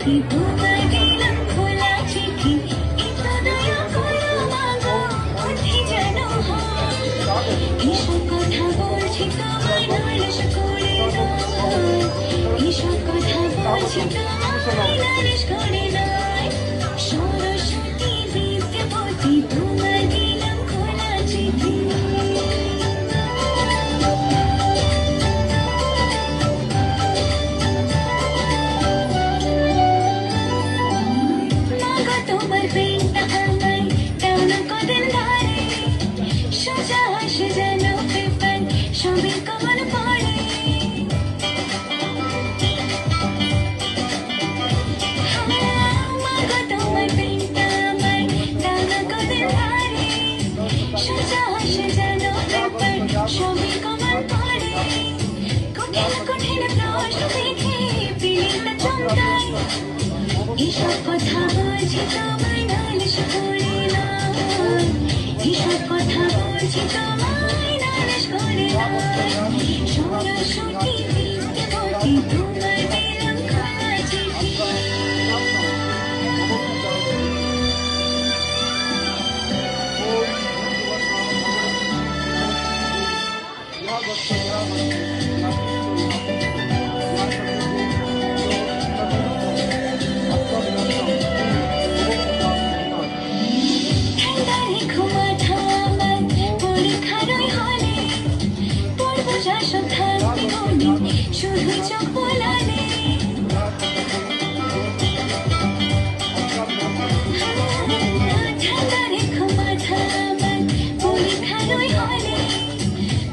তোমায় দিলাম খোলা চিঠি, এত দয়া করো মাগো, বুদ্ধি যেন হয়। এসব কথা বলছি তোমায় নালিশ করে নয়, এসব কথা বলছি তোমায় নালিশ করে নয়। সরস্বতী বিদ্যাপতি তোমায় দিলাম খোলা চিঠি। তোমার পেনটা আমায় দাও না কদিন ধরে, সোজা আসে যেন পেপার, সবই কমল পড়ে। মাগো তোমার পেনটা আমায় দাও না কদিন ধরে, সোজা আসে যেন পেপার, সবই কমল পড়ে। কঠিন কঠিন প্রশ্ন দেখে পিলিটা চমকায়, এসব কথা বলছি তোমায় নালিশ করে নয়, এসব কথা বলছি তোমায় নালিশ করে নয়। সরস্বতী বিদ্যাপতি তোমায় দিলাম খোলা চিঠি। শুধু চোখ বোলালে ঠান্ডা রেখো মাথা আমার, পরীক্ষারই হলে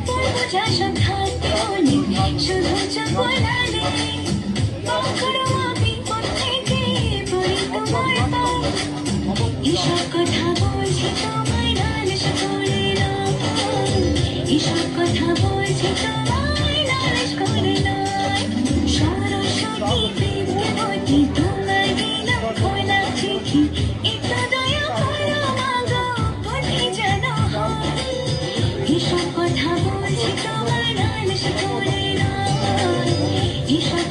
পড়বো যা সব থাকতে হলে, শুধু চোখ বোলালে করো বিপদ থেকে পড়ি তোমার পাই। এসব কথা বলছি তোমায় নালিশ করে নয়, এসব কথা বলছি তোমায় নালিশ করে নয়। সরস্বতী বিদ্যাপতি তোমায় দিলাম খোলা চিঠি, এত দয়া করো মাগো, বুদ্ধি যেন হয়। এসব কথা বলছি তোমায় নালিশ করে নয়, এসব